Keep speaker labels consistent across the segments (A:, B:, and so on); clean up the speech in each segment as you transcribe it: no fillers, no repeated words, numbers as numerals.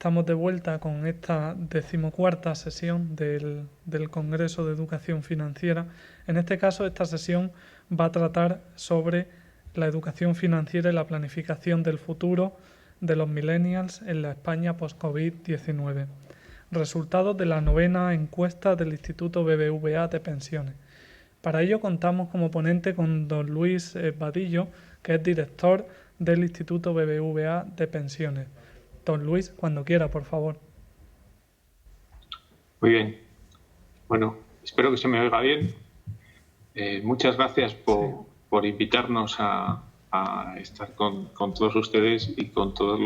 A: Estamos de vuelta con esta 14ª sesión del Congreso de Educación Financiera. En este caso, esta sesión va a tratar sobre la educación financiera y la planificación del futuro de los millennials en la España post-COVID-19. Resultados de la 9ª encuesta del Instituto BBVA de Pensiones. Para ello contamos como ponente con don Luis Vadillo, que es director del Instituto BBVA de Pensiones. Don Luis, cuando quiera, por favor.
B: Muy bien. Bueno, espero que se me oiga bien. Muchas gracias por invitarnos a estar con todos ustedes y con todos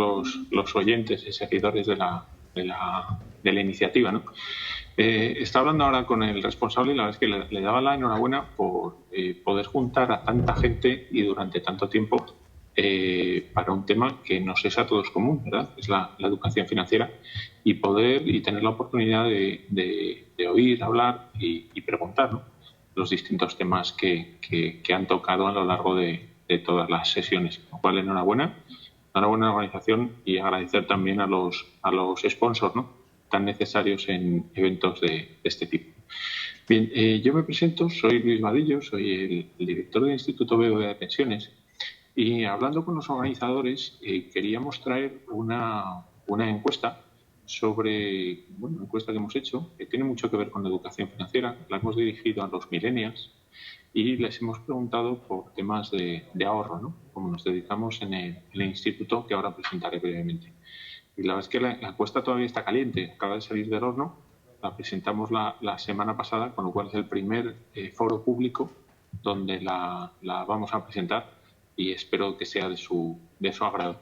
B: los oyentes y seguidores de la iniciativa, ¿no? Está hablando ahora con el responsable y la verdad es que le daba la enhorabuena por poder juntar a tanta gente y durante tanto tiempo para un tema que nos es a todos común, ¿verdad? Es la educación financiera y tener la oportunidad de oír, hablar y preguntar, ¿no?, los distintos temas que han tocado a lo largo de todas las sesiones. Con lo cual, enhorabuena a la organización y agradecer también a los sponsors, ¿no?, tan necesarios en eventos de este tipo. Bien, yo me presento, soy Luis Vadillo, soy el director del Instituto BBVA de Pensiones. Y hablando con los organizadores, queríamos traer una encuesta sobre, una encuesta que hemos hecho, que tiene mucho que ver con la educación financiera. La hemos dirigido a los millennials y les hemos preguntado por temas de ahorro, ¿no?, como nos dedicamos en el instituto, que ahora presentaré brevemente. Y la verdad es que la encuesta todavía está caliente, acaba de salir del horno. La presentamos la semana pasada, con lo cual es el primer foro público donde la vamos a presentar y espero que sea de su agrado.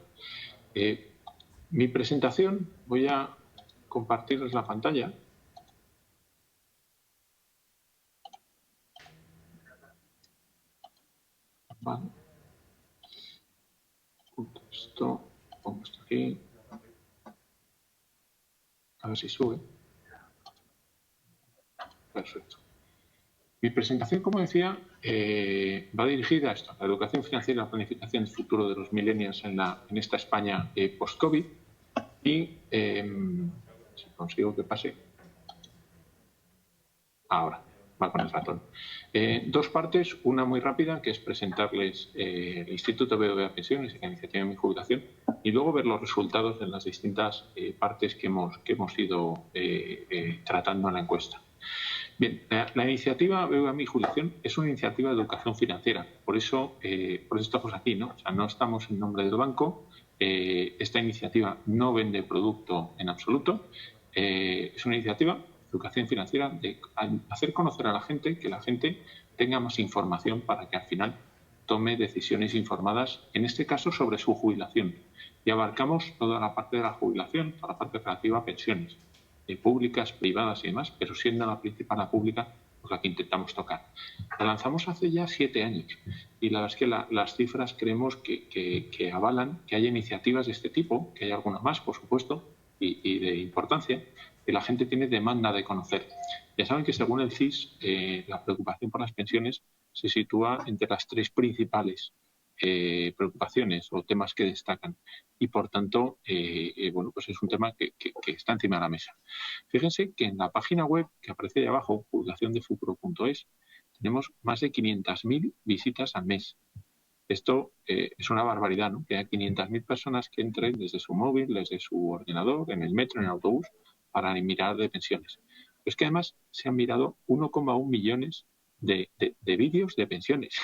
B: Mi presentación, voy a compartirles la pantalla. Vale. Esto, pongo esto aquí. A ver si sube. Perfecto. Mi presentación, como decía, va dirigida a esto, a la educación financiera y la planificación del futuro de los millennials en esta España post-COVID. Y si consigo que pase. Ahora, va con el ratón. Dos partes, una muy rápida, que es presentarles el Instituto BBVA Pensiones y la iniciativa de mi jubilación, y luego ver los resultados de las distintas partes que hemos ido tratando en la encuesta. Bien, la iniciativa BBVA Mi Jubilación es una iniciativa de educación financiera, por eso estamos aquí, ¿no? O sea, no estamos en nombre del banco. Esta iniciativa no vende producto en absoluto. Es una iniciativa de educación financiera, de hacer conocer a la gente, que la gente tenga más información para que al final tome decisiones informadas, en este caso sobre su jubilación. Y abarcamos toda la parte de la jubilación, toda la parte relativa a pensiones, públicas, privadas y demás, pero siendo la principal la pública, pues la que intentamos tocar. La lanzamos hace ya 7 años y la verdad es que las cifras creemos que avalan que haya iniciativas de este tipo, que hay algunas más, por supuesto, y de importancia, que la gente tiene demanda de conocer. Ya saben que según el CIS, la preocupación por las pensiones se sitúa entre las 3 principales preocupaciones o temas que destacan, y por tanto bueno, pues es un tema que está encima de la mesa. Fíjense que en la página web que aparece ahí abajo, jubilaciondefuturo.es, tenemos más de 500.000 visitas al mes. Esto es una barbaridad, ¿no?, que haya 500.000 personas que entren desde su móvil, desde su ordenador, en el metro, en el autobús, para mirar de pensiones. Pero es que además se han mirado 1,1 millones de vídeos de pensiones.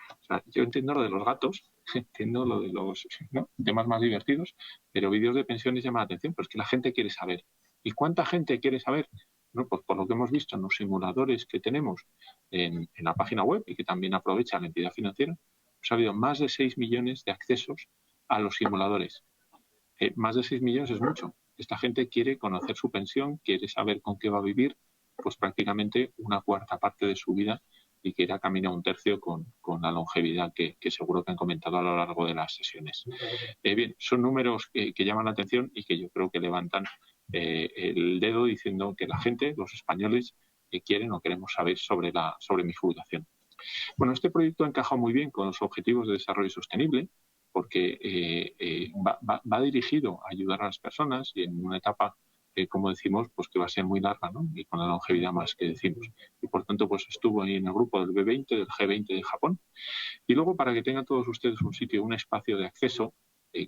B: O sea, yo entiendo lo de los gatos, entiendo lo de los, ¿no?, temas más divertidos, pero vídeos de pensiones llaman la atención, pero es que la gente quiere saber. ¿Y cuánta gente quiere saber? Bueno, pues por lo que hemos visto en los simuladores que tenemos en la página web y que también aprovecha la entidad financiera, pues ha habido más de 6 millones de accesos a los simuladores. Más de 6 millones es mucho. Esta gente quiere conocer su pensión, quiere saber con qué va a vivir, pues prácticamente una cuarta parte de su vida, y que irá camino a un tercio con la longevidad que seguro que han comentado a lo largo de las sesiones. Bien, son números que llaman la atención y que yo creo que levantan el dedo diciendo que la gente, los españoles, quieren o queremos saber sobre mi jubilación. Bueno, este proyecto encaja muy bien con los Objetivos de Desarrollo Sostenible, porque va dirigido a ayudar a las personas y en una etapa, como decimos, pues que va a ser muy larga, ¿no? Y con la longevidad más que decimos. Y por tanto, pues estuvo ahí en el grupo del B20, del G20 de Japón. Y luego, para que tengan todos ustedes un sitio, un espacio de acceso,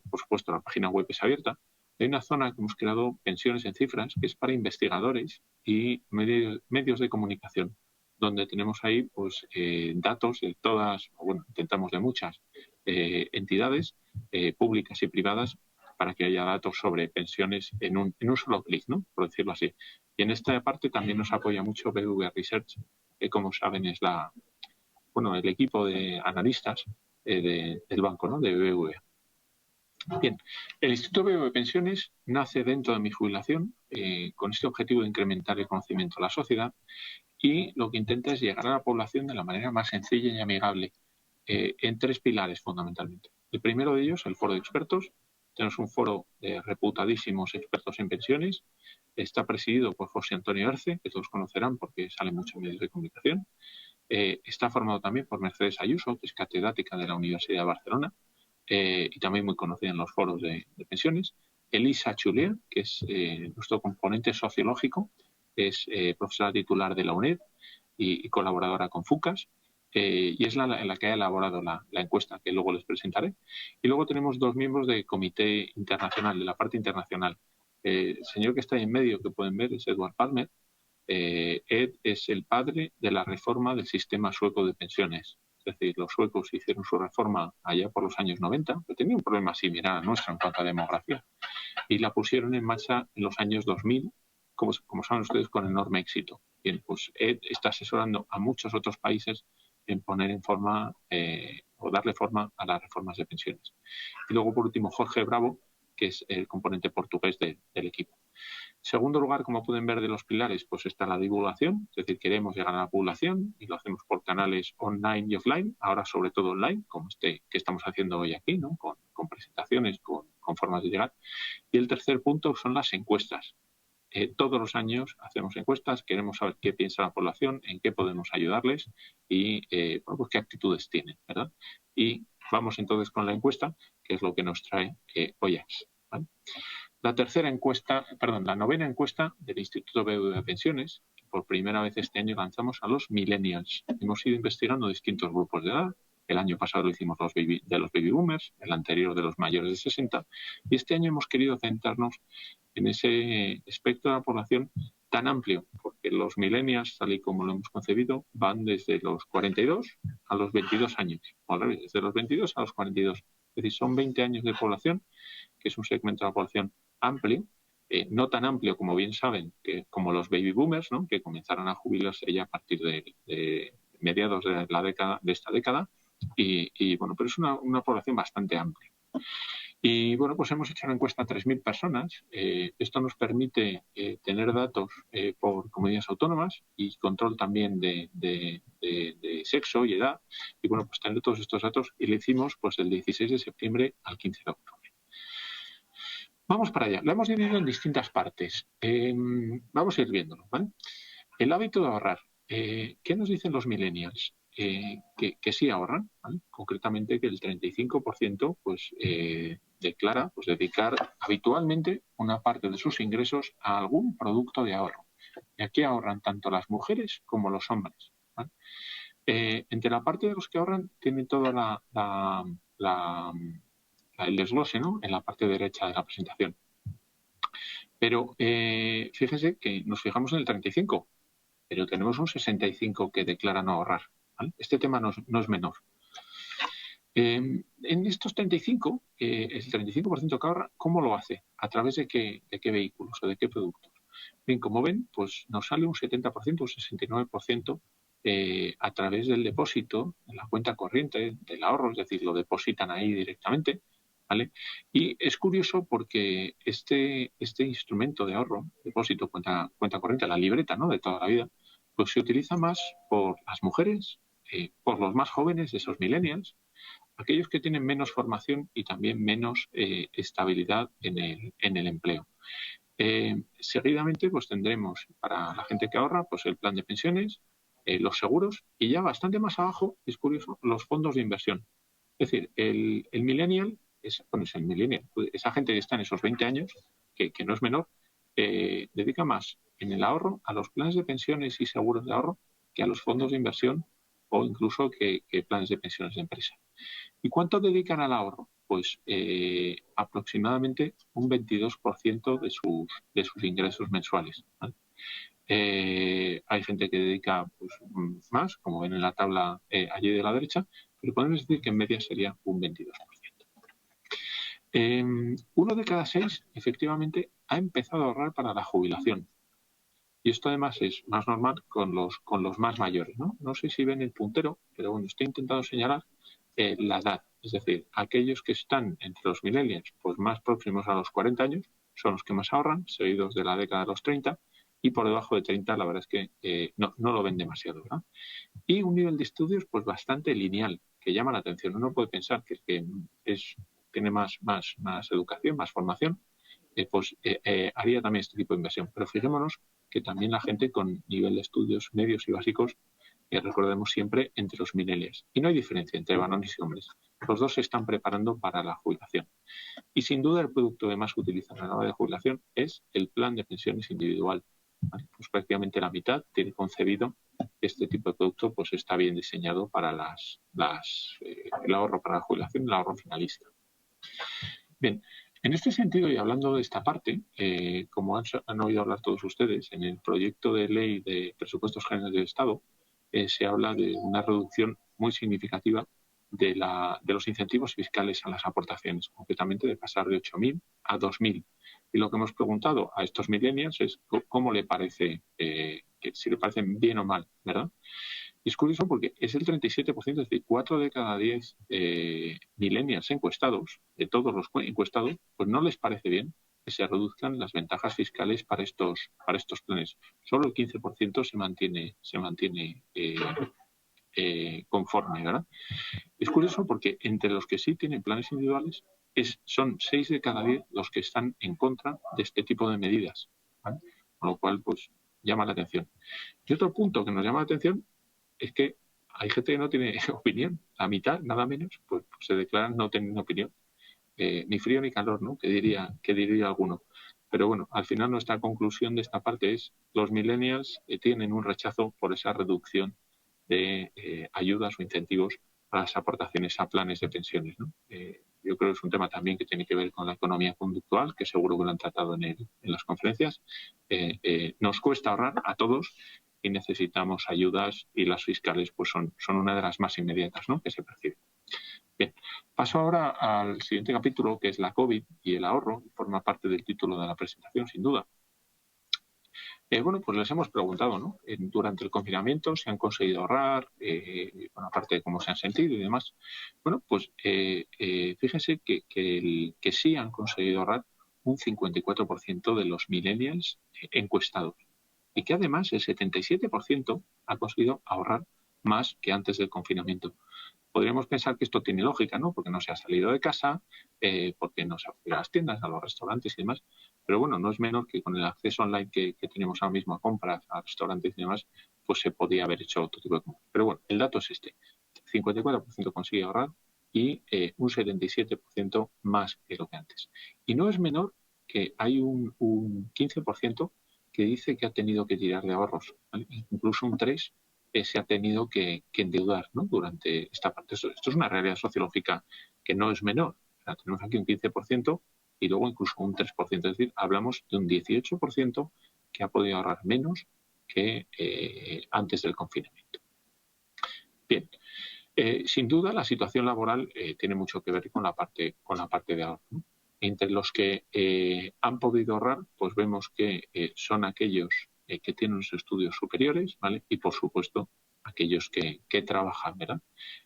B: por supuesto la página web es abierta, hay una zona que hemos creado, Pensiones en Cifras, que es para investigadores y medios de comunicación, donde tenemos ahí pues datos de todas, bueno, intentamos de muchas entidades públicas y privadas, para que haya datos sobre pensiones en un solo clic, ¿no? Por decirlo así. Y en esta parte también nos apoya mucho BBVA Research, que como saben es el equipo de analistas del banco, ¿no? De BBVA. Bien, el Instituto BBVA Pensiones nace dentro de mi jubilación con este objetivo de incrementar el conocimiento de la sociedad, y lo que intenta es llegar a la población de la manera más sencilla y amigable en 3 pilares fundamentalmente. El primero de ellos, el foro de expertos. Tenemos un foro de reputadísimos expertos en pensiones. Está presidido por José Antonio Erce, que todos conocerán porque sale mucho en medios de comunicación. Está formado también por Mercedes Ayuso, que es catedrática de la Universidad de Barcelona y también muy conocida en los foros de pensiones. Elisa Chulier, que es nuestro componente sociológico, es profesora titular de la UNED y colaboradora con FUCAS, y es la que ha elaborado la encuesta que luego les presentaré. Y luego tenemos 2 miembros del comité internacional, de la parte internacional. El señor que está ahí en medio, que pueden ver, es Edward Palmer. Ed es el padre de la reforma del sistema sueco de pensiones. Es decir, los suecos hicieron su reforma allá por los años 90, pero tenían un problema similar al nuestro en cuanto a demografía, y la pusieron en marcha en los años 2000, como saben ustedes, con enorme éxito. Bien, pues Ed está asesorando a muchos otros países en poner en forma o darle forma a las reformas de pensiones. Y luego, por último, Jorge Bravo, que es el componente portugués del equipo. Segundo lugar, como pueden ver, de los pilares, pues está la divulgación, es decir, queremos llegar a la población y lo hacemos por canales online y offline, ahora sobre todo online, como que estamos haciendo hoy aquí, ¿no? Con presentaciones, con formas de llegar. Y el tercer punto son las encuestas. Todos los años hacemos encuestas, queremos saber qué piensa la población, en qué podemos ayudarles y pues qué actitudes tienen, ¿verdad? Y vamos entonces con la encuesta, que es lo que nos trae hoy aquí, ¿vale? La novena encuesta del Instituto BBVA Pensiones, que por primera vez este año lanzamos a los millennials. Hemos ido investigando distintos grupos de edad. El año pasado lo hicimos de los baby boomers, el anterior de los mayores de 60, y este año hemos querido centrarnos en ese espectro de la población tan amplio, porque los millennials, tal y como lo hemos concebido, van desde los 42 a los 22 años, o al revés, desde los 22 a los 42. Es decir, son 20 años de población, que es un segmento de la población amplio, no tan amplio como bien saben, como los baby boomers, ¿no? Que comenzaron a jubilarse ya a partir de mediados de esta década, y bueno, pero es una población bastante amplia. Y bueno, pues hemos hecho una encuesta a 3.000 personas. Esto nos permite tener datos por comunidades autónomas y control también de sexo y edad. Y bueno, pues tener todos estos datos, y lo hicimos pues del 16 de septiembre al 15 de octubre. Vamos para allá. Lo hemos dividido en distintas partes. Vamos a ir viéndolo, ¿vale? El hábito de ahorrar. ¿Qué nos dicen los millennials? Que sí ahorran, ¿vale? Concretamente que el 35% pues, declara pues, dedicar habitualmente una parte de sus ingresos a algún producto de ahorro. Y aquí ahorran tanto las mujeres como los hombres, ¿vale? Entre la parte de los que ahorran tienen toda el desglose, ¿no? En la parte derecha de la presentación. Pero fíjense que nos fijamos en el 35%, pero tenemos un 65% que declara no ahorrar, ¿vale? Este tema no es menor. En estos 35, el 35% que ahorra, ¿cómo lo hace? ¿A través de qué vehículos o de qué productos? Bien, como ven, pues nos sale un 70%, un 69% a través del depósito, de la cuenta corriente, del ahorro, es decir, lo depositan ahí directamente, ¿vale? Y es curioso porque este instrumento de ahorro, depósito, cuenta corriente, la libreta, ¿no? De toda la vida, pues se utiliza más por las mujeres, por los más jóvenes, esos millennials, aquellos que tienen menos formación y también menos estabilidad en el empleo. Seguidamente, pues tendremos para la gente que ahorra, pues el plan de pensiones, los seguros, y ya bastante más abajo, es curioso, los fondos de inversión. Es decir, el millennial, es el millennial, esa gente que está en esos 20 años, que no es menor, dedica más en el ahorro a los planes de pensiones y seguros de ahorro que a los fondos de inversión o incluso que planes de pensiones de empresa. ¿Y cuánto dedican al ahorro? Pues aproximadamente un 22% de sus ingresos mensuales, ¿vale? Hay gente que dedica pues, más, como ven en la tabla allí de la derecha, pero podemos decir que en media sería un 22%. Uno de cada 6 efectivamente ha empezado a ahorrar para la jubilación. Y esto además es más normal con los más mayores, ¿no? No sé si ven el puntero, pero bueno, estoy intentando señalar la edad. Es decir, aquellos que están entre los millennials, pues más próximos a los 40 años, son los que más ahorran, seguidos de la década de los 30, y por debajo de 30 la verdad es que no lo ven demasiado, ¿verdad? Y un nivel de estudios pues bastante lineal, que llama la atención. Uno puede pensar que tiene más educación, más formación, haría también este tipo de inversión. Pero fijémonos que también la gente con nivel de estudios medios y básicos, recordemos siempre entre los millennials. Y no hay diferencia entre varones y hombres. Los dos se están preparando para la jubilación. Y sin duda el producto que más utilizan a la hora de jubilación es el plan de pensiones individual. ¿Vale? Pues prácticamente la mitad tiene concebido que este tipo de producto pues está bien diseñado para el ahorro para la jubilación, el ahorro finalista. Bien, en este sentido y hablando de esta parte, como han oído hablar todos ustedes, en el proyecto de ley de presupuestos generales del Estado se habla de una reducción muy significativa de los incentivos fiscales a las aportaciones, concretamente de pasar de 8.000 a 2.000. Y lo que hemos preguntado a estos millennials es cómo le parece, si le parecen bien o mal, ¿verdad? Y es curioso porque es el 37%, es decir, 4 de cada 10 millennials encuestados, de todos los encuestados, pues no les parece bien que se reduzcan las ventajas fiscales para estos planes. Solo el 15% se mantiene conforme, ¿verdad? Es curioso porque entre los que sí tienen planes individuales son 6 de cada 10 los que están en contra de este tipo de medidas, ¿vale? Con lo cual, pues, llama la atención. Y otro punto que nos llama la atención es que hay gente que no tiene opinión. La mitad, nada menos, pues se declaran no tener opinión. Ni frío ni calor, ¿no? ¿Qué diría alguno? Pero bueno, al final nuestra conclusión de esta parte es los millennials tienen un rechazo por esa reducción de ayudas o incentivos a las aportaciones a planes de pensiones, ¿no? Yo creo que es un tema también que tiene que ver con la economía conductual, que seguro que lo han tratado en las conferencias. Nos cuesta ahorrar a todos y necesitamos ayudas y las fiscales pues son una de las más inmediatas, ¿no?, que se perciben. Bien, paso ahora al siguiente capítulo, que es la COVID y el ahorro, y forma parte del título de la presentación, sin duda. Bueno, pues les hemos preguntado, ¿no? Durante el confinamiento se han conseguido ahorrar, aparte de cómo se han sentido y demás. Bueno, pues fíjense que sí han conseguido ahorrar un 54% de los millennials encuestados y que además el 77% ha conseguido ahorrar más que antes del confinamiento. Podríamos pensar que esto tiene lógica, ¿no? Porque no se ha salido de casa, porque no se ha ido a las tiendas, a los restaurantes y demás. Pero bueno, no es menor que con el acceso online que tenemos ahora mismo a compras, a restaurantes y demás, pues se podía haber hecho otro tipo de compras. Pero bueno, el dato es este. 54% consigue ahorrar y un 77% más que lo que antes. Y no es menor que hay un 15% que dice que ha tenido que tirar de ahorros, ¿vale? Incluso un 3% se ha tenido que endeudar, ¿no?, durante esta parte. Esto es una realidad sociológica que no es menor. O sea, tenemos aquí un 15% y luego incluso un 3%. Es decir, hablamos de un 18% que ha podido ahorrar menos que antes del confinamiento. Bien, sin duda la situación laboral tiene mucho que ver con la parte de ahorro, ¿no? Entre los que han podido ahorrar, pues vemos que son aquellos que tienen unos estudios superiores, ¿vale? Y por supuesto aquellos que trabajan, ¿verdad?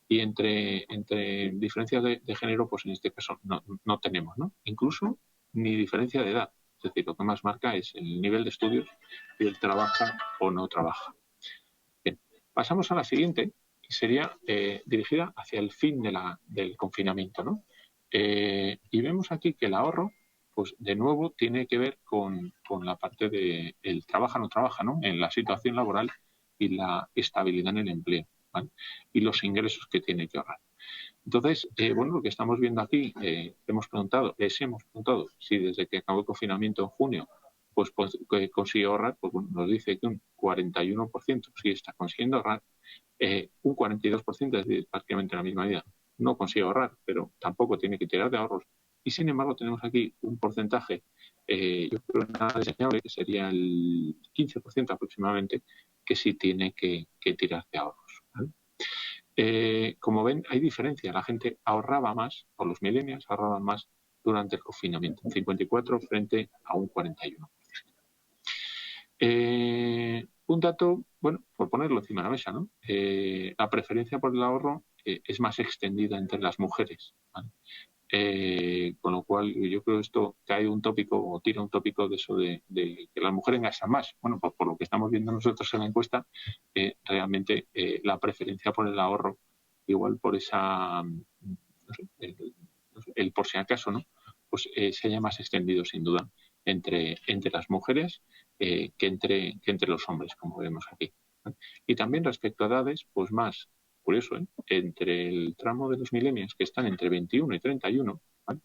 B: Y entre diferencias de género, pues en este caso no tenemos, ¿no? Incluso ni diferencia de edad. Es decir, lo que más marca es el nivel de estudios y el trabaja o no trabaja. Bien, pasamos a la siguiente, que sería dirigida hacia el fin del confinamiento, ¿no? Y vemos aquí que el ahorro, pues de nuevo tiene que ver con la parte de el trabaja o no trabaja, ¿no?, en la situación laboral y la estabilidad en el empleo, ¿vale?, y los ingresos que tiene que ahorrar. Entonces, bueno, lo que estamos viendo aquí, hemos preguntado si desde que acabó el confinamiento en junio, pues que consiguió ahorrar, pues bueno, nos dice que un 41% sí está consiguiendo ahorrar, un 42%, es decir, prácticamente la misma medida, no consigue ahorrar, pero tampoco tiene que tirar de ahorros. Y sin embargo, tenemos aquí un porcentaje, yo creo nada deseable, que sería el 15% aproximadamente, que sí tiene que tirar de ahorros, ¿vale? Como ven, hay diferencia. La gente ahorraba más, o los millennials ahorraban más durante el confinamiento, un 54 frente a un 41. Un dato, bueno, por ponerlo encima de la mesa, ¿no? La preferencia por el ahorro es más extendida entre las mujeres, ¿vale? Con lo cual, yo creo que esto cae un tópico o tira un tópico de eso de que las mujeres gastan más. Bueno, pues por lo que estamos viendo nosotros en la encuesta, realmente la preferencia por el ahorro, igual por esa, no sé, el por si acaso, ¿no? Pues se haya más extendido sin duda entre las mujeres que entre los hombres, como vemos aquí. Y también respecto a edades, pues más curioso, ¿eh? Entre el tramo de los millennials que están entre 21 y 31, ¿vale?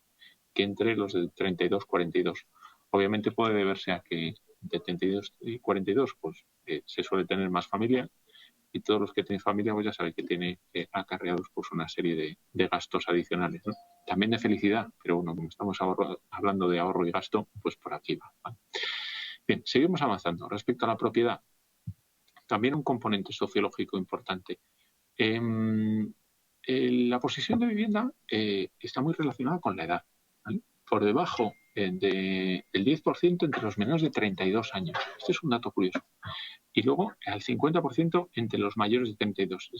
B: Que entre los de 32 42. Obviamente puede deberse a que de 32 y 42 pues se suele tener más familia, y todos los que tienen familia pues ya saben que tiene acarreados pues una serie de gastos adicionales, ¿no? También de felicidad, pero bueno, como estamos hablando de ahorro y gasto, pues por aquí va, ¿vale? Bien, seguimos avanzando. Respecto a la propiedad, también un componente sociológico importante. La posesión de vivienda está muy relacionada con la edad, ¿vale? Por debajo del 10% entre los menores de 32 años. Este es un dato curioso. Y luego al 50% entre los mayores de 32.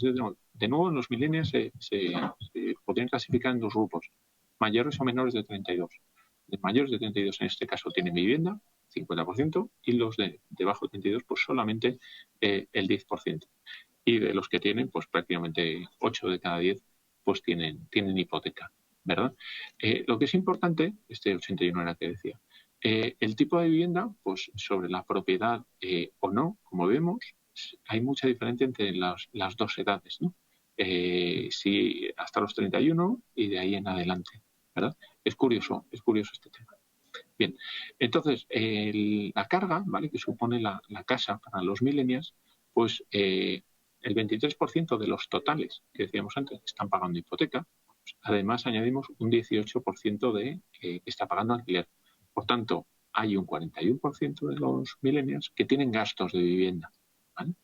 B: De nuevo, en los millennials se podrían clasificar en dos grupos, mayores o menores de 32. Los mayores de 32 en este caso tienen vivienda, 50%, y los de debajo de 32 pues solamente el 10%. Y de los que tienen, pues prácticamente 8 de cada 10 pues tienen hipoteca, ¿verdad? Lo que es importante, este 81 era que decía, el tipo de vivienda, pues sobre la propiedad o no, como vemos, hay mucha diferencia entre las dos edades, ¿no? Sí, hasta los 31 y de ahí en adelante, ¿verdad? Es curioso este tema. Bien, entonces, la carga, ¿vale? Que supone la casa para los millennials, pues el 23% de los totales que decíamos antes están pagando hipoteca. Pues, además, añadimos un 18% de que está pagando alquiler. Por tanto, hay un 41% de los millennials que tienen gastos de vivienda, ¿vale?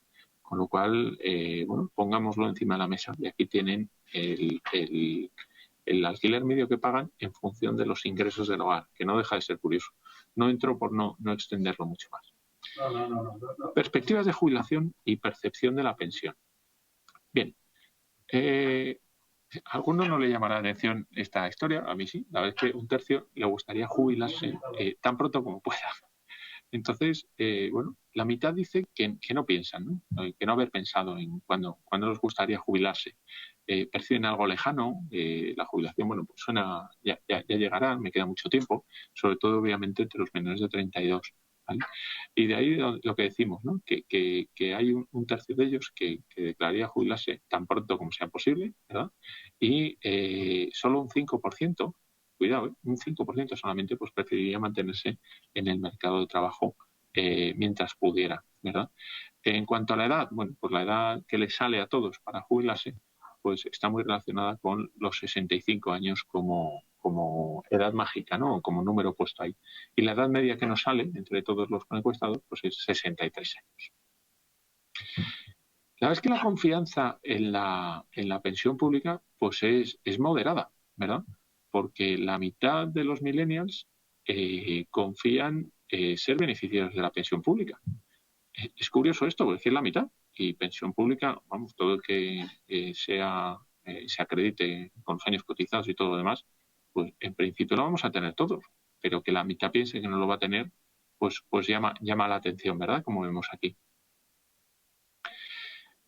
B: Con lo cual, bueno, pongámoslo encima de la mesa y aquí tienen el alquiler medio que pagan en función de los ingresos del hogar, que no deja de ser curioso. No entro por no extenderlo mucho más. Perspectivas de jubilación y percepción de la pensión. Bien, a algunos no le llamará la atención esta historia, a mí sí. La verdad es que un tercio le gustaría jubilarse tan pronto como pueda. Entonces, bueno, la mitad dice que no piensan, ¿no? Que no haber pensado en cuándo les gustaría jubilarse. Perciben algo lejano, la jubilación, bueno, pues suena, ya llegará, me queda mucho tiempo, sobre todo obviamente entre los menores de 32, ¿vale? Y de ahí lo que decimos, ¿no? Que hay un tercio de ellos que declararía jubilarse tan pronto como sea posible, ¿verdad? Y solo un 5%, cuidado, un 5% solamente, pues preferiría mantenerse en el mercado de trabajo mientras pudiera, ¿verdad? En cuanto a la edad, bueno, pues la edad que les sale a todos para jubilarse, pues está muy relacionada con los 65 años como edad mágica, ¿no? Como número puesto ahí. Y la edad media que nos sale entre todos los encuestados, pues es 63 años. La verdad es que la confianza en la pensión pública, pues es moderada, ¿verdad? Porque la mitad de los millennials confían ser beneficiarios de la pensión pública. Es curioso esto, porque es la mitad. Y pensión pública, vamos, todo el que se acredite con los años cotizados y todo lo demás, pues en principio lo vamos a tener todos. Pero que la mitad piense que no lo va a tener, pues llama la atención, ¿verdad? Como vemos aquí.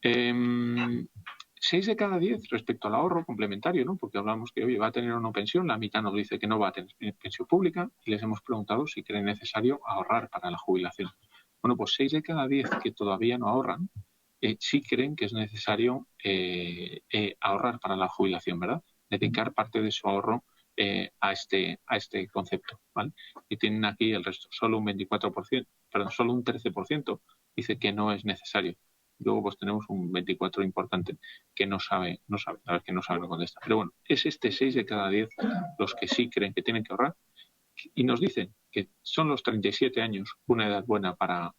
B: 6 de cada 10 respecto al ahorro complementario, ¿no? Porque hablamos que, oye, va a tener o no pensión, la mitad nos dice que no va a tener pensión pública y les hemos preguntado si creen necesario ahorrar para la jubilación. Bueno, pues 6 de cada 10 que todavía no ahorran, sí creen que es necesario ahorrar para la jubilación, ¿verdad? dedicar parte de su ahorro a este concepto, ¿vale? Y tienen aquí el resto, solo un 24%, perdón, solo un 13% dice que no es necesario. Luego pues tenemos un 24% importante que no sabe, la verdad que no sabe, no contesta. Pero bueno, es este 6 de cada 10 los que sí creen que tienen que ahorrar y nos dicen que son los 37 años una edad buena para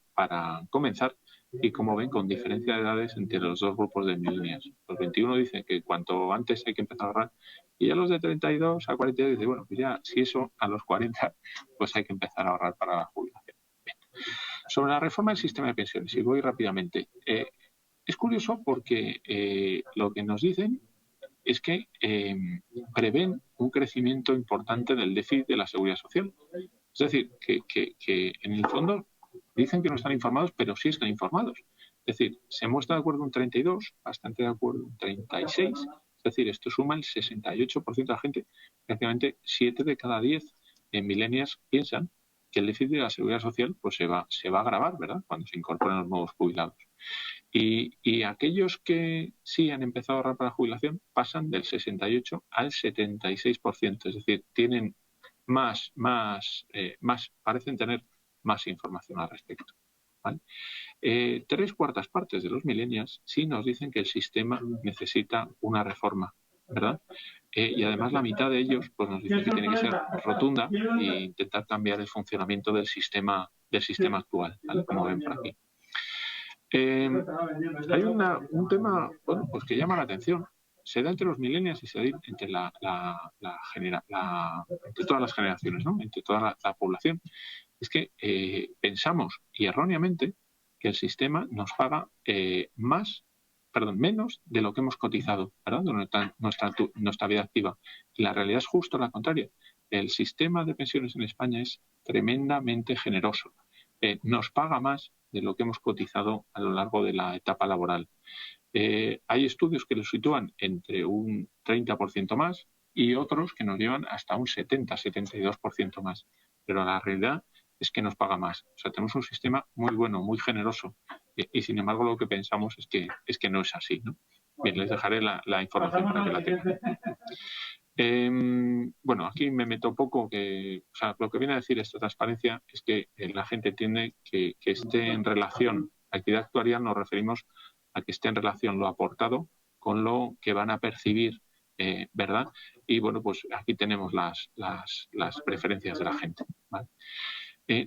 B: comenzar y como ven con diferencia de edades entre los dos grupos de millennials. Los 21 dicen que cuanto antes hay que empezar a ahorrar y ya los de 32 a 42 dicen, bueno, pues ya si eso a los 40 pues hay que empezar a ahorrar para la jubilación. Bien. Sobre la reforma del sistema de pensiones, y voy rápidamente, es curioso porque lo que nos dicen es que prevén un crecimiento importante del déficit de la seguridad social. Es decir, que en el fondo dicen que no están informados, pero sí están informados. Es decir, se muestra de acuerdo un 32, bastante de acuerdo un 36, es decir, esto suma el 68% de la gente, prácticamente 7 de cada 10 millennials piensan que el déficit de la seguridad social pues se va a agravar, ¿verdad?, cuando se incorporan los nuevos jubilados. Y aquellos que sí han empezado a ahorrar para la jubilación pasan del 68 al 76%, es decir, tienen parecen tener más información al respecto, ¿vale? 3/4 partes de los millennials sí nos dicen que el sistema necesita una reforma, ¿verdad? Y además la mitad de ellos pues nos dicen que tiene que ser rotunda e intentar cambiar el funcionamiento del sistema actual, ¿vale?, como ven por aquí. Hay un tema, bueno, pues que llama la atención. Se da entre los millennials y se da entre entre todas las generaciones, ¿no?, entre toda la población. Es que pensamos, y erróneamente, que el sistema nos paga menos de lo que hemos cotizado, ¿verdad?, durante nuestra vida activa. Y la realidad es justo la contraria. El sistema de pensiones en España es tremendamente generoso. Nos paga más de lo que hemos cotizado a lo largo de la etapa laboral. Hay estudios que lo sitúan entre un 30% más y otros que nos llevan hasta un 70-72% más. Pero la realidad es que nos paga más. O sea, tenemos un sistema muy bueno, muy generoso y sin embargo lo que pensamos es que no es así, ¿no? Bien, les dejaré la información para que la tengan. Bueno, aquí me meto poco, o sea, lo que viene a decir esta transparencia es que la gente entiende que esté en relación, a actividad actuarial nos referimos a que esté en relación lo aportado con lo que van a percibir, ¿verdad? Y bueno, pues aquí tenemos las preferencias de la gente, ¿vale?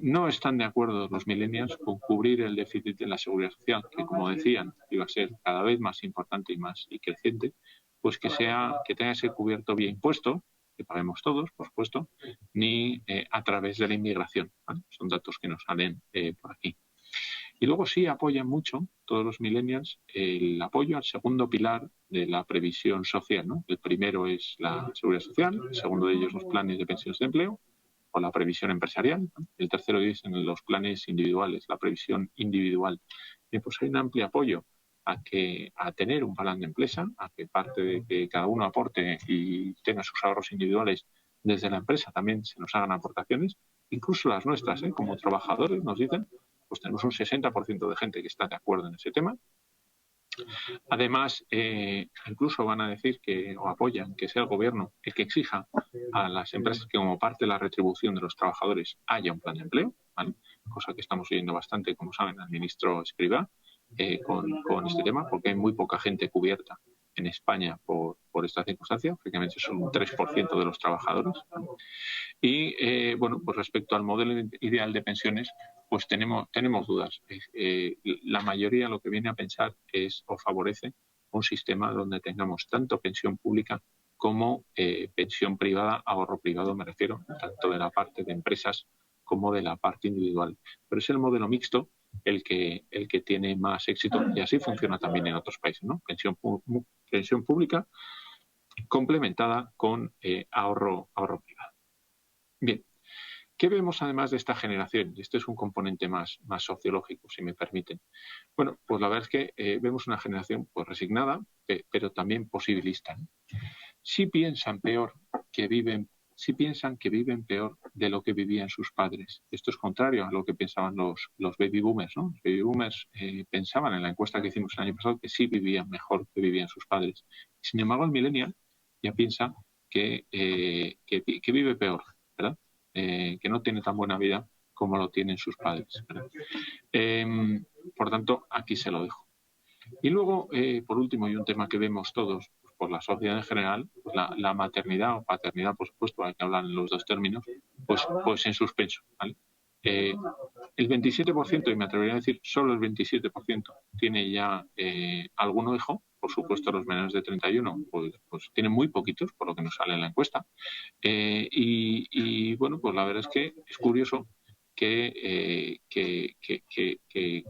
B: No están de acuerdo los millennials con cubrir el déficit de la seguridad social, que como decían, iba a ser cada vez más importante y creciente, pues que tenga que ser cubierto vía impuesto, que paguemos todos, por supuesto, ni a través de la inmigración, ¿vale? Son datos que nos salen por aquí. Y luego sí apoyan mucho, todos los millennials, el apoyo al segundo pilar de la previsión social, ¿no? El primero es la seguridad social, el segundo de ellos los planes de pensiones de empleo, o la previsión empresarial. El tercero es en los planes individuales, la previsión individual. Y pues hay un amplio apoyo a tener un plan de empresa, a que parte de que cada uno aporte y tenga sus ahorros individuales desde la empresa también se nos hagan aportaciones, incluso las nuestras, como trabajadores nos dicen, pues tenemos un 60% de gente que está de acuerdo en ese tema. Además, incluso van a decir o apoyan que sea el gobierno el que exija a las empresas que como parte de la retribución de los trabajadores haya un plan de empleo, ¿vale? Cosa que estamos oyendo bastante, como saben, al ministro Escrivá con este tema, porque hay muy poca gente cubierta en España por esta circunstancia, prácticamente son un 3% de los trabajadores. Y bueno, pues respecto al modelo ideal de pensiones, pues tenemos dudas. La mayoría lo que viene a pensar es o favorece un sistema donde tengamos tanto pensión pública como pensión privada, ahorro privado me refiero, tanto de la parte de empresas como de la parte individual. Pero es el modelo mixto el que tiene más éxito y así funciona también en otros países, ¿no? Pensión pública complementada con ahorro privado. Bien, ¿qué vemos además de esta generación? Y este es un componente más sociológico, si me permiten. Bueno, pues la verdad es que vemos una generación pues resignada, pero también posibilista, ¿no? Sí piensan que viven peor de lo que vivían sus padres. Esto es contrario a lo que pensaban los baby boomers, ¿no? Los baby boomers pensaban en la encuesta que hicimos el año pasado que sí vivían mejor que vivían sus padres. Sin embargo, el millennial ya piensa que vive peor, ¿verdad? Que no tiene tan buena vida como lo tienen sus padres, ¿verdad? Por tanto, aquí se lo dejo. Y luego, por último, y un tema que vemos todos, pues, por la sociedad en general, pues la maternidad o paternidad, por supuesto, hay que hablar en los dos términos, pues en suspenso, ¿vale? El 27%, y me atrevería a decir solo el 27%, tiene ya alguno hijo. Por supuesto, los menores de 31 pues tienen muy poquitos, por lo que nos sale en la encuesta. Y bueno, pues la verdad es que es curioso que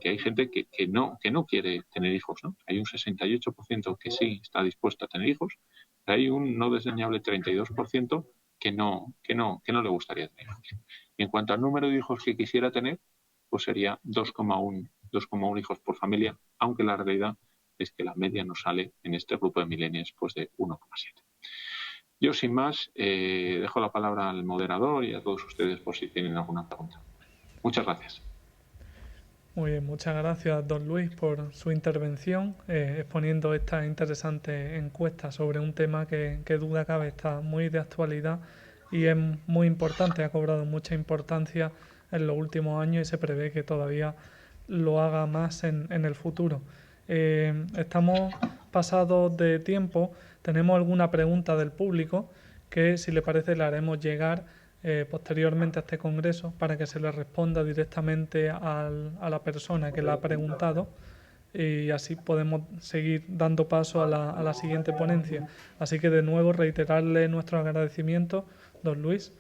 B: hay gente que no quiere tener hijos, ¿no? Hay un 68% que sí está dispuesto a tener hijos, pero hay un no desdeñable 32% que no le gustaría tener hijos. Y en cuanto al número de hijos que quisiera tener, pues sería 2,1 hijos por familia, aunque la realidad es que la media nos sale en este grupo de millennials pues de 1,7. Yo, sin más, dejo la palabra al moderador y a todos ustedes por si tienen alguna pregunta. Muchas gracias.
A: Muy bien, muchas gracias, don Luis, por su intervención, exponiendo esta interesante encuesta sobre un tema que duda cabe está muy de actualidad y es muy importante, ha cobrado mucha importancia en los últimos años y se prevé que todavía lo haga más en el futuro. Estamos pasados de tiempo, tenemos alguna pregunta del público que, si le parece, le haremos llegar posteriormente a este congreso para que se le responda directamente a la persona que la ha preguntado y así podemos seguir dando paso a la siguiente ponencia. Así que de nuevo reiterarle nuestro agradecimiento, don Luis,